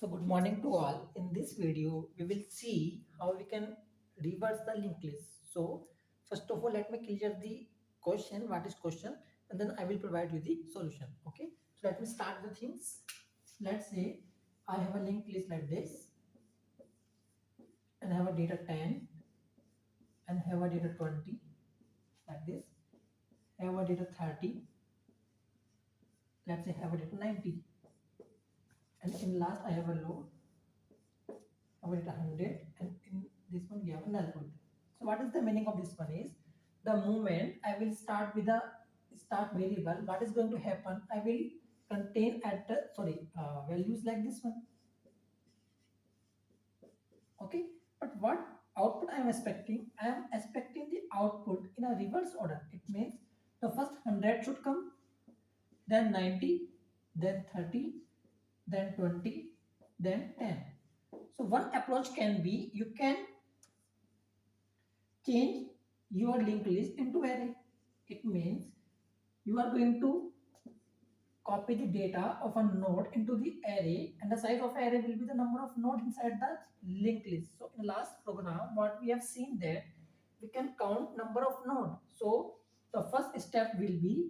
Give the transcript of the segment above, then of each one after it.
So good morning to all. In this video, we will see how we can reverse the linked list. So first of all, let me clear the question. What is question? And then I will provide you the solution. Okay. So let me start the things. Let's say I have a linked list like this, and I have a data 10, and have a data 20 like this. Have a data 30. Let's say have a data 90, and in last I have a load. Have a data 100, and in this one we have a null pointer. So what is the meaning of this one is the moment I will start with a start variable, what is going to happen? I will contain at values like this one. Okay, but what output I am expecting? I am expecting the output in a reverse order. It means the first 100 should come, then 90, then 30, then 20, then 10. So one approach can be you can change your linked list into array. It means you are going to copy the data of a node into the array, and the size of array will be the number of nodes inside the linked list. So in the last program, what we have seen that we can count number of nodes. So the first step will be,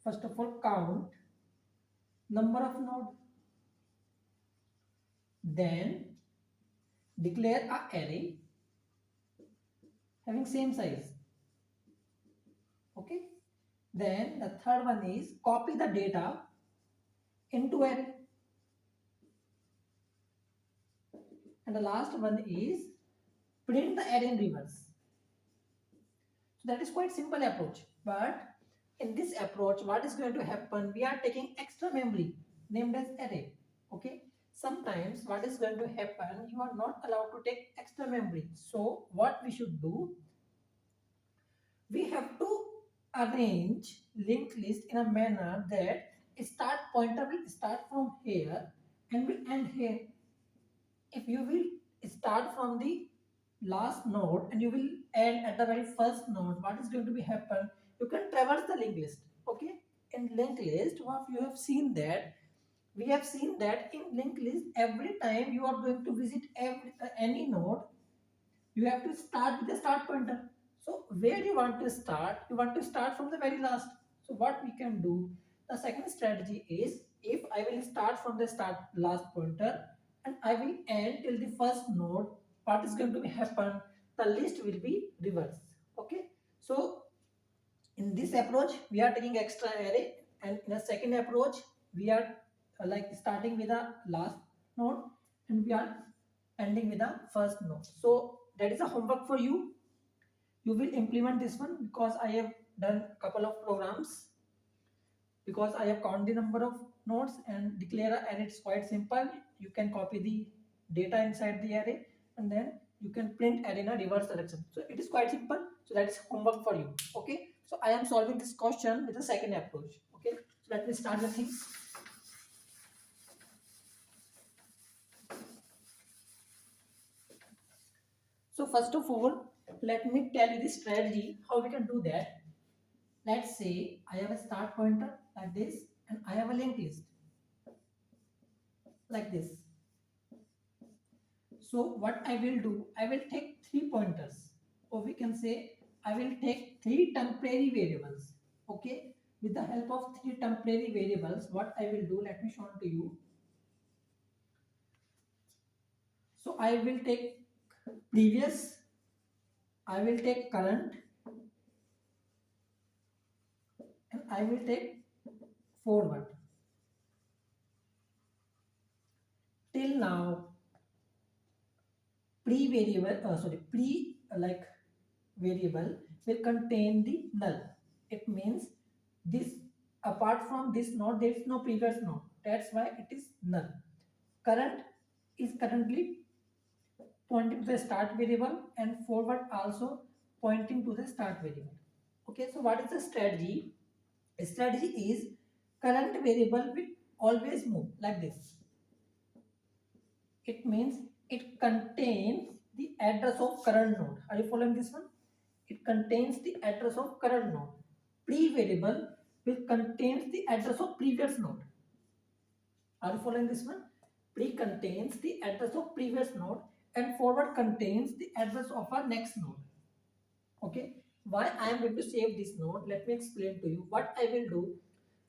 first of all, count number of node, then declare a array having same size. Okay, then the third one is copy the data into array, and the last one is print the array in reverse. So that is quite simple approach. But in this approach, what is going to happen? We are taking extra memory named as array. Okay. Sometimes what is going to happen? You are not allowed to take extra memory. So what we should do? We have to arrange linked list in a manner that start pointer will start from here and will end here. If you will start from the last node and you will end at the very first node, what is going to be happen? You can traverse the linked list. Okay, in linked list, what you have seen that we have seen that in linked list, every time you are going to visit any node, you have to start with the start pointer. So where you want to start? You want to start from the very last. So what we can do, the second strategy is, if I will start from the start last pointer and I will end till the first node, what is going to be happen? The list will be reversed. Okay, so in this approach we are taking extra array, and in a second approach we are like starting with the last node and we are ending with the first node. So that is a homework for you. You will implement this one, because I have done a couple of programs, because I have count the number of nodes and declare a array. It's quite simple. You can copy the data inside the array and then you can print array in a reverse direction. So it is quite simple. So that is homework for you. Okay. So I am solving this question with the second approach. Okay. So let me start the things. So first of all, let me tell you the strategy how we can do that. Let's say I have a start pointer like this and I have a linked list like this. So what I will do, I will take 3 pointers, or we can say I will take 3 temporary variables. Okay, with the help of 3 temporary variables, what I will do, let me show it to you. So I will take previous, I will take current, and I will take forward. Till now, variable will contain the null. It means this, apart from this node there is no previous node, that's why it is null. Current is currently pointing to the start variable, and forward also pointing to the start variable. Okay, so what is the strategy? The strategy is current variable will always move like this. It means it contains the address of current node. Are you following this one? It contains the address of current node. Pre-variable will contains the address of previous node. Are you following this one? pre contains the address of previous node and forward contains the address of our next node. Okay, why I am going to save this node? Let me explain to you what I will do.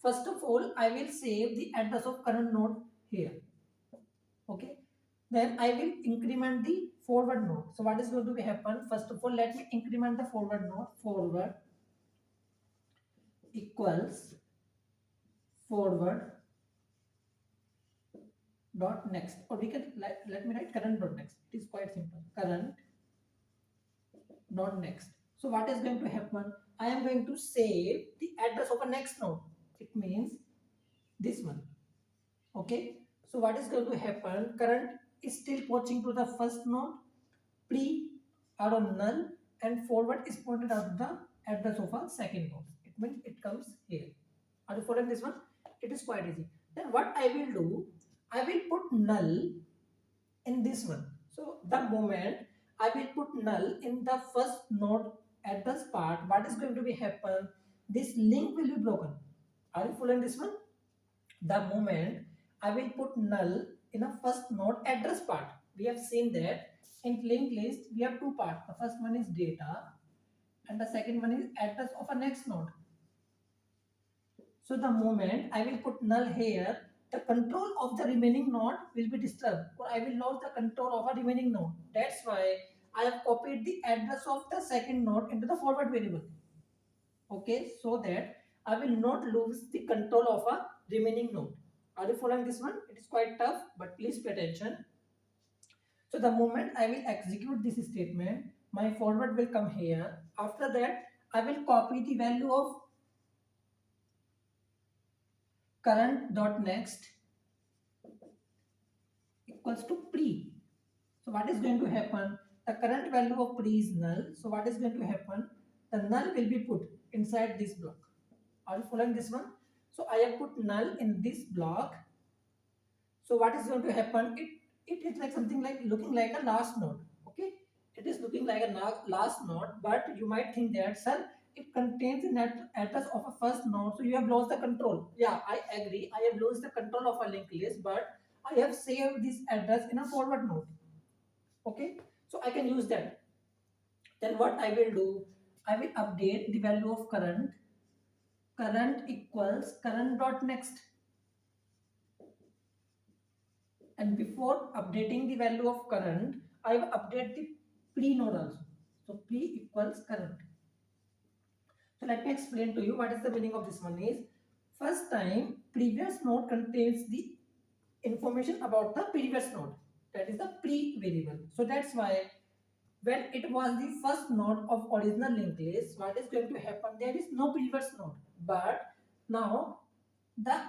First of all, I will save the address of current node here. Okay, then I will increment the forward node. So what is going to be happen? First of all, let me increment the forward node. Forward equals forward dot next, or we can let me write current dot next. It is quite simple. Current dot next. So what is going to happen? I am going to save the address of a next node. It means this one. Okay, so what is going to happen? Current is still pointing to the first node, pre are on null, and forward is pointed out to the address of a second node. It means it comes here. Are you following this one? It is quite easy. Then what I will do, I will put null in this one. So the moment I will put null in the first node address part, what is going to be happen? This link will be broken. Are you following this one? The moment I will put null in a first node address part, we have seen that in linked list we have two parts. The first one is data and the second one is address of a next node. So the moment I will put null here, the control of the remaining node will be disturbed, or I will lose the control of a remaining node. That's why I have copied the address of the second node into the forward variable. Okay, so that I will not lose the control of a remaining node. Are you following this one? It is quite tough, but please pay attention. So the moment I will execute this statement, my forward will come here. After that, I will copy the value of current dot next equals to pre. So what is going to happen? The current value of pre is null. So what is going to happen? The null will be put inside this block. Are you following this one? So I have put null in this block. So what is going to happen? It is like something like looking like a last node. Okay, it is looking like a last node, but you might think that, sir, it contains the net address of a first node, so you have lost the control. Yeah, I agree. I have lost the control of a linked list, but I have saved this address in a forward node. Okay, so I can use that. Then what I will do? I will update the value of current. Current equals current dot next. And before updating the value of current, I will update the pre node also. So pre equals current. So let me explain to you what is the meaning of this one is. First time, previous node contains the information about the previous node. That is the pre variable. So that's why when it was the first node of original linked list, what is going to happen? There is no previous node. But now the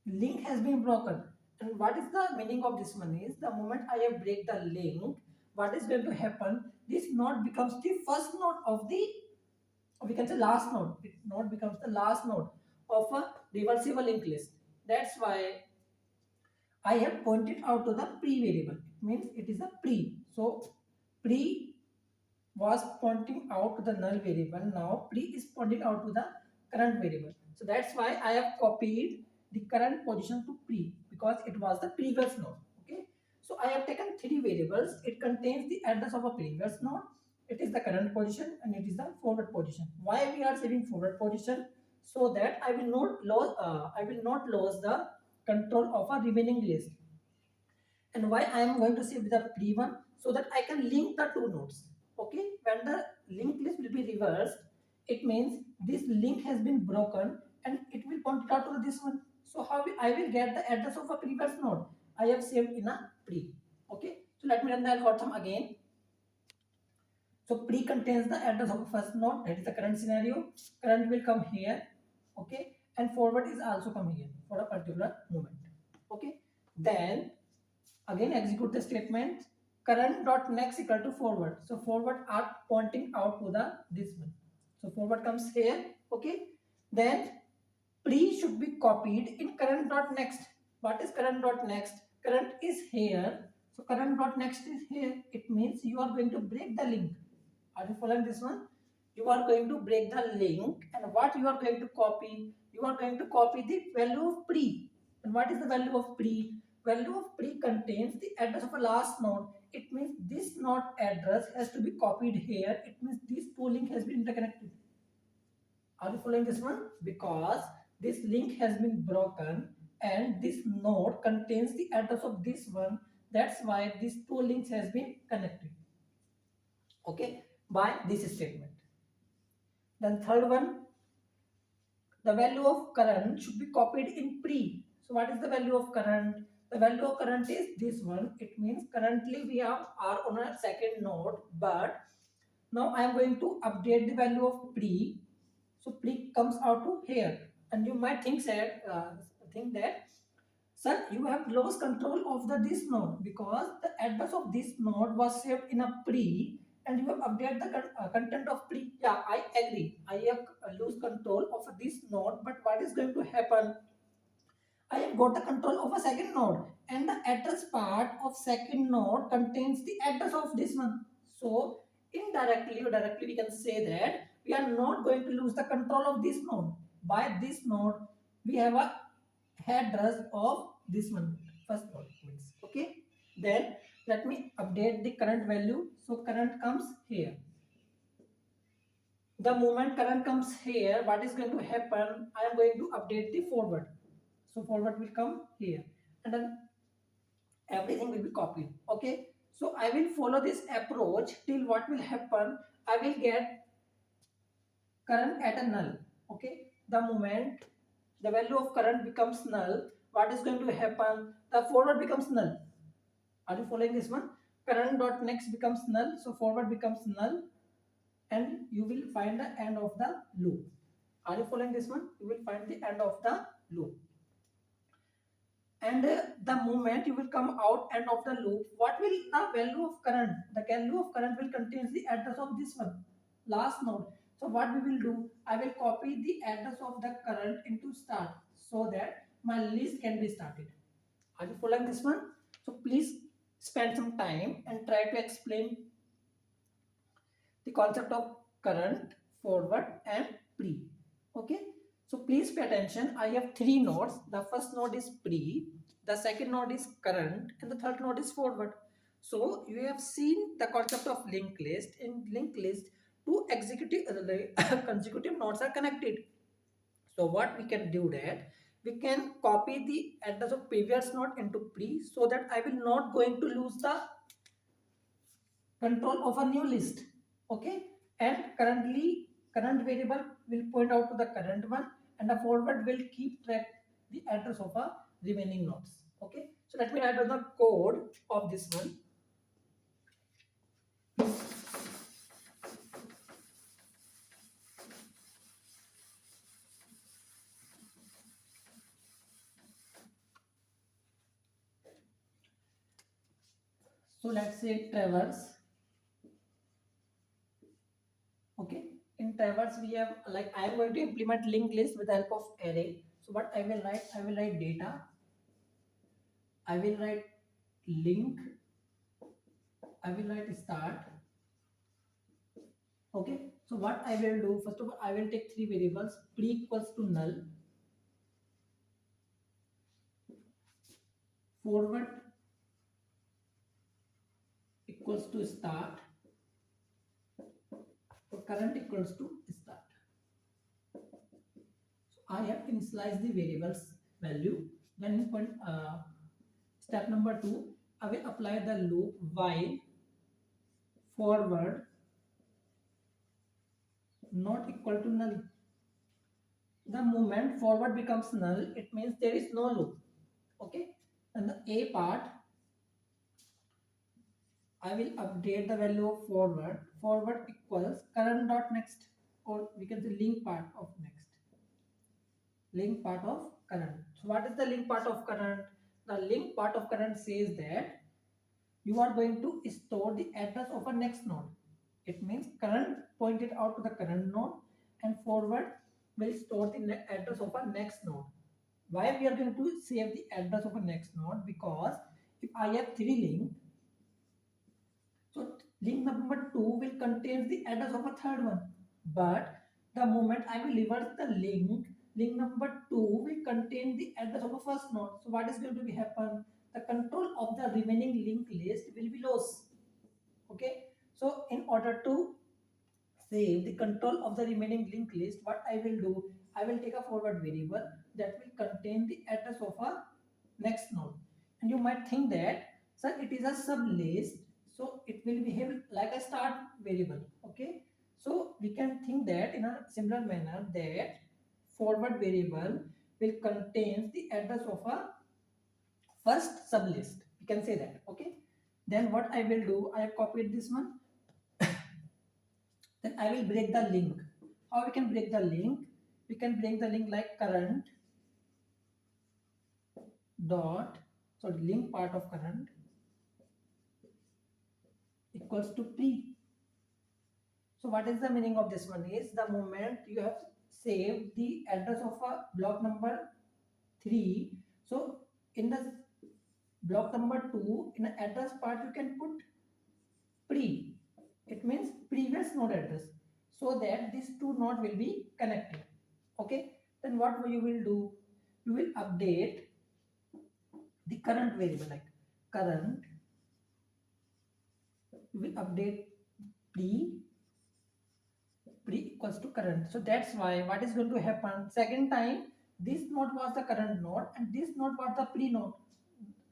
link has been broken. And what is the meaning of this one is, the moment I have break the link, what is going to happen? This node becomes the first node of the, or we can say last node. It node becomes the last node of a reversible linked list. That's why I have pointed out to the pre variable. It means it is a pre. So pre was pointing out to the null variable. Now pre is pointing out to the current variable. So that's why I have copied the current position to pre, because it was the previous node. Okay, so I have taken three variables. It contains the address of a previous node, it is the current position, and it is the forward position. Why we are saving forward position? So that I will not lose the control of a remaining list. And why I am going to save the pre one? So that I can link the two nodes. Okay, when the linked list will be reversed, it means this link has been broken and it will point it out to this one. So how I will get the address of a previous node? I have saved in a pre. Okay, so let me run the algorithm again. So pre contains the address of a first node, that is the current scenario. Current will come here. Okay, and forward is also come here for a particular moment. Okay, then again execute the statement. Current dot next equal to forward. So forward are pointing out to the this one. So forward comes here. Okay, then pre should be copied in current dot next. What is current dot next? Current is here. So current dot next is here. It means you are going to break the link. Are you following this one? You are going to break the link, and what you are going to copy? You are going to copy the value of pre. And what is the value of pre? value of pre contains the address of a last node. It means this node address has to be copied here. It means this two link has been interconnected. Are you following this one? Because this link has been broken and this node contains the address of this one. That's why these two links has been connected. Okay, by this statement. Then third one, the value of current should be copied in pre. So what is the value of current? The value of current is this one. It means currently we are on a second node, but now I am going to update the value of pre. So pre comes out to here, and you might think that sir, you have lost control of this node because the address of this node was saved in a pre and you have updated the content of pre. Yeah, I agree. I have lose control of this node, but what is going to happen? I have got the control of a second node and the address part of second node contains the address of this one. So indirectly or directly we can say that we are not going to lose the control of this node. By this node, we have a address of this one, first node means. Okay, then let me update the current value. So current comes here. The moment current comes here, what is going to happen? I am going to update the forward. So forward will come here and then everything will be copied. Okay, so I will follow this approach till what will happen? I will get current at a null. Okay, the moment the value of current becomes null, what is going to happen? The forward becomes null. Are you following this one? Current dot next becomes null, so forward becomes null, and you will find the end of the loop. Are you following this one? You will find the end of the loop. And the moment you will come out end of the loop, what will the value of current? The value of current will contains the address of this one, last node. So what we will do, I will copy the address of the current into start so that my list can be started. Are you following this one? So please spend some time and try to explain the concept of current, forward and pre. Okay, so please pay attention. I have three nodes. The first node is pre, the second node is current, and the third node is forward. So you have seen the concept of linked list. In linked list, two consecutive nodes are connected. So what we can do that we can copy the address of previous node into pre so that I will not going to lose the control of a new list. Okay, and current variable will point out to the current one and the forward will keep track the address of a remaining nodes. Okay, so let me write down the code of this one. So let's say traverse. Okay, in traverse we have, like, I am going to implement linked list with the help of array. So what I will write data, I will write link, I will write start. Okay, so what I will do, first of all I will take three variables. Pre equals to null, forward equals to start, so current equals to start. So I have initialized the variables value. Then in step number 2, I will apply the loop while forward not equal to null. The moment forward becomes null, it means there is no loop. Okay, and the A part, I will update the value of forward. Forward equals current dot next, or we can say link part of next. Link part of current. So what is the link part of current? The link part of current says that you are going to store the address of a next node. It means current pointed out to the current node and forward will store the address of a next node. Why we are going to save the address of a next node? Because if I have three links, so link number 2 will contain the address of a third one. But the moment I will reverse the link number 2 will contain the address of a first node. So what is going to be happen? The control of the remaining linked list will be lost. Okay, so in order to save the control of the remaining linked list, what I will do, I will take a forward variable that will contain the address of a next node. And you might think that, sir, it is a sub list, so it will behave like a start variable. Okay, so we can think that in a similar manner that forward variable will contain the address of a first sub list. We can say that. Okay, then what I will do, I have copied this one, then I will break the link. How we can break the link? We can break the link like current dot, so link part of current equals to pre. So what is the meaning of this one is, the moment you have saved the address of a block number 3, so in the block number 2, in the address part you can put pre. It means previous node address, so that these two nodes will be connected. Okay, then what you will do, you will update the current variable like current, you will update pre equals to current. So that's why what is going to happen, second time this node was the current node and this node was the pre node,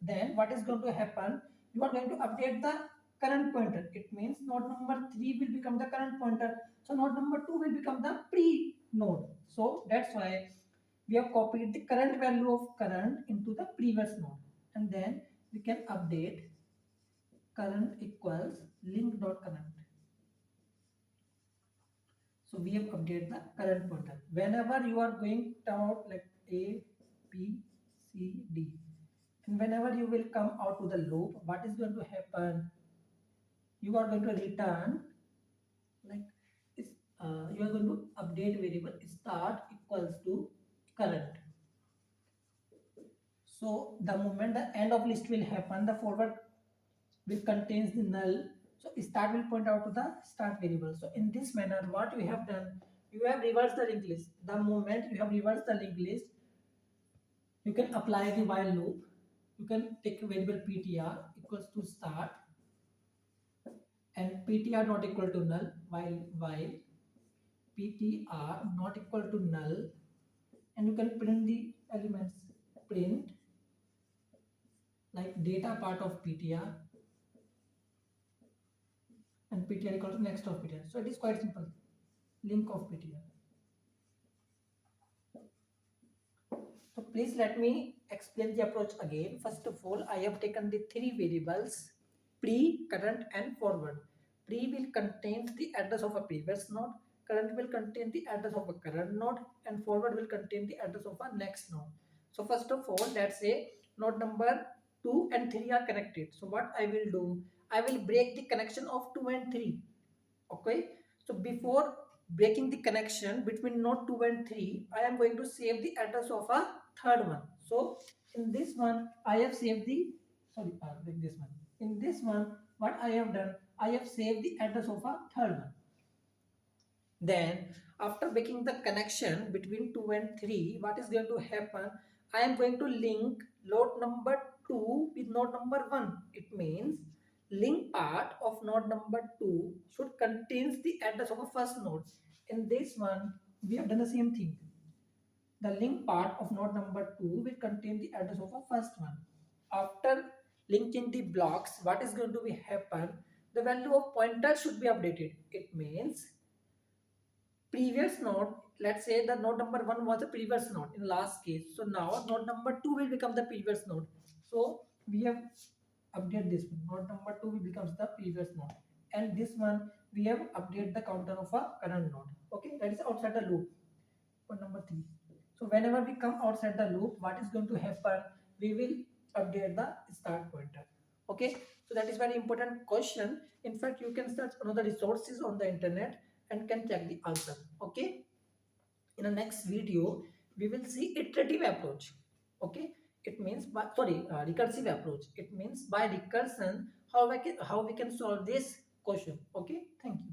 then what is going to happen, you are going to update the current pointer. It means node number 3 will become the current pointer, so node number 2 will become the pre node. So that's why we have copied the current value of current into the previous node, and then we can update current equals link dot current. So we have updated the current pointer. Whenever you are going down like A, B, C, D, and whenever you will come out to the loop, what is going to happen? You are going to return like you are going to update variable start equals to current. So the moment the end of list will happen, the forward will contains the null. So start will point out to the start variable. So in this manner, what you have done, you have reversed the linked list. The moment you have reversed the linked list, you can apply the while loop. You can take a variable ptr equals to start and ptr not equal to null, while ptr not equal to null, and you can print the elements, print like data part of ptr and ptr equal to next of ptr. So it is quite simple, link of ptr. So please let me explain the approach again. First of all, I have taken the three variables pre, current and forward. Pre will contain the address of a previous node, current will contain the address of a current node, and forward will contain the address of a next node. So first of all, let's say node number 2 and 3 are connected. So what I will do, I will break the connection of 2 and 3. Okay, so before breaking the connection between node 2 and 3, I am going to save the address of a third one. So in this one, I have saved the, sorry, this one. In this one, what I have done, I have saved the address of a third one. Then after making the connection between 2 and 3, what is going to happen? I am going to link node number 2 with node number 1. It means link part of node number 2 should contains the address of a first node. In this one, we have done the same thing. The link part of node number 2 will contain the address of a first one. After linking the blocks, what is going to be happen? The value of pointer should be updated. It means previous node, let's say the node number 1 was the previous node in last case. So now node number 2 will become the previous node. So we have updated this one. Node number 2 will becomes the previous node. And this one we have updated the counter of a current node. Okay, that is outside the loop. Point number 3. So whenever we come outside the loop, what is going to happen? We will update the start pointer. Okay, so that is very important question. In fact, you can search another resources on the internet and can check the answer. Okay, in the next video we will see iterative approach. Okay, it means by recursive approach. It means by recursion how we can solve this question. Okay, thank you.